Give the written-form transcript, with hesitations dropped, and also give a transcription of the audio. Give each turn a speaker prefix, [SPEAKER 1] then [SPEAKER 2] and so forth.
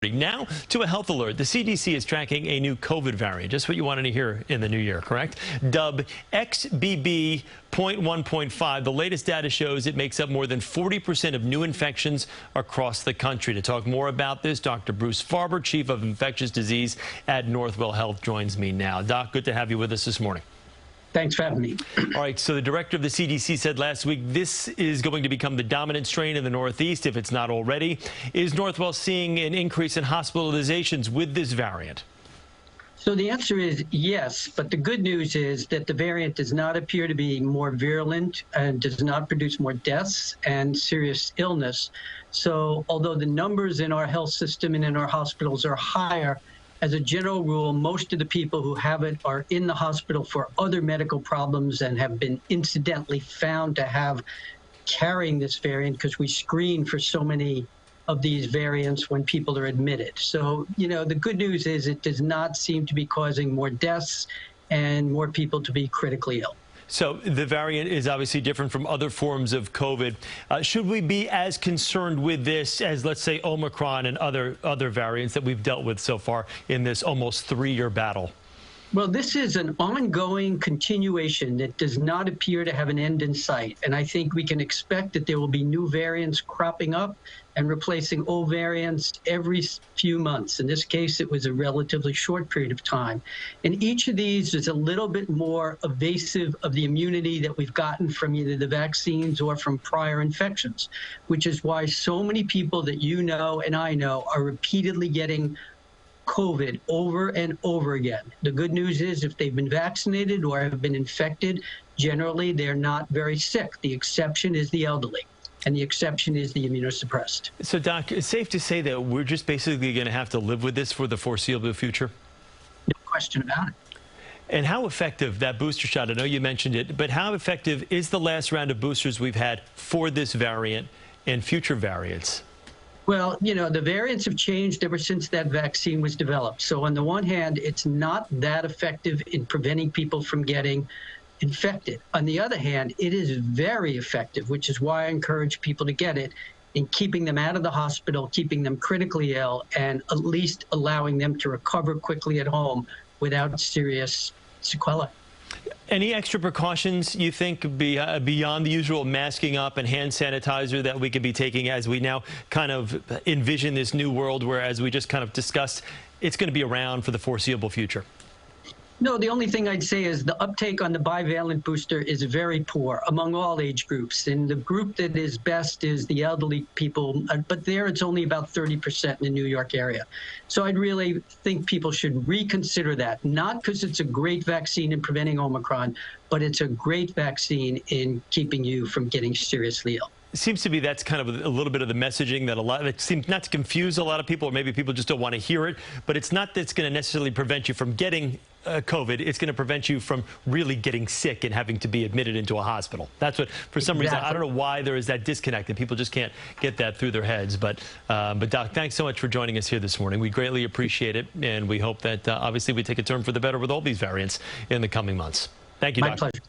[SPEAKER 1] Now to a health alert. The CDC is tracking a new COVID variant, just what you wanted to hear in the new year, correct? Dubbed XBB.1.5. The latest data shows it makes up more than 40% of new infections across the country. To talk more about this, Dr. Bruce Farber, Chief of Infectious Disease at Northwell Health, joins me now. Doc, good to have you with us this morning.
[SPEAKER 2] Thanks for having me.
[SPEAKER 1] All right, so the director of the CDC said last week this is going to become the dominant strain in the Northeast, if it's not already. Is Northwell seeing an increase in hospitalizations with this variant?
[SPEAKER 2] So the answer is yes, but the good news is that the variant does not appear to be more virulent and does not produce more deaths and serious illness. So although the numbers in our health system and in our hospitals are higher, as a general rule, most of the people who have it are in the hospital for other medical problems and have been incidentally found to have carrying this variant because we screen for so many of these variants when people are admitted. So, the good news is it does not seem to be causing more deaths and more people to be critically ill.
[SPEAKER 1] So the variant is obviously different from other forms of COVID. Should we be as concerned with this as, let's say, Omicron and other variants that we've dealt with so far in this almost 3-year battle?
[SPEAKER 2] Well, this is an ongoing continuation that does not appear to have an end in sight. And I think we can expect that there will be new variants cropping up and replacing old variants every few months. In this case, it was a relatively short period of time. And each of these is a little bit more evasive of the immunity that we've gotten from either the vaccines or from prior infections, which is why so many people that you know and I know are repeatedly getting COVID over and over again. The good news is if they've been vaccinated or have been infected, generally they're not very sick. The exception is the elderly, and the exception is the immunosuppressed.
[SPEAKER 1] So, Doc, it's safe to say that we're just basically going to have to live with this for the foreseeable future?
[SPEAKER 2] No question about it.
[SPEAKER 1] And how effective that booster shot, I know you mentioned it, but how effective is the last round of boosters we've had for this variant and future variants?
[SPEAKER 2] Well, the variants have changed ever since that vaccine was developed. So on the one hand, it's not that effective in preventing people from getting infected. On the other hand, it is very effective, which is why I encourage people to get it, in keeping them out of the hospital, keeping them critically ill, and at least allowing them to recover quickly at home without serious sequelae.
[SPEAKER 1] Any extra precautions you think beyond the usual masking up and hand sanitizer that we could be taking as we now kind of envision this new world where, as we just kind of discussed, it's going to be around for the foreseeable future?
[SPEAKER 2] No, the only thing I'd say is the uptake on the bivalent booster is very poor among all age groups. And the group that is best is the elderly people, but there it's only about 30% in the New York area. So I'd really think people should reconsider that, not because it's a great vaccine in preventing Omicron, but it's a great vaccine in keeping you from getting seriously ill.
[SPEAKER 1] It seems to be that's kind of a little bit of the messaging that it seems not to confuse a lot of people, or maybe people just don't want to hear it, but it's not that it's going to necessarily prevent you from getting COVID. It's going to prevent you from really getting sick and having to be admitted into a hospital. That's what, for some reason, I don't know why there is that disconnect and people just can't get that through their heads. But Doc, thanks so much for joining us here this morning. We greatly appreciate it, and we hope that obviously we take a turn for the better with all these variants in the coming months. Thank you, Doc.
[SPEAKER 2] My pleasure.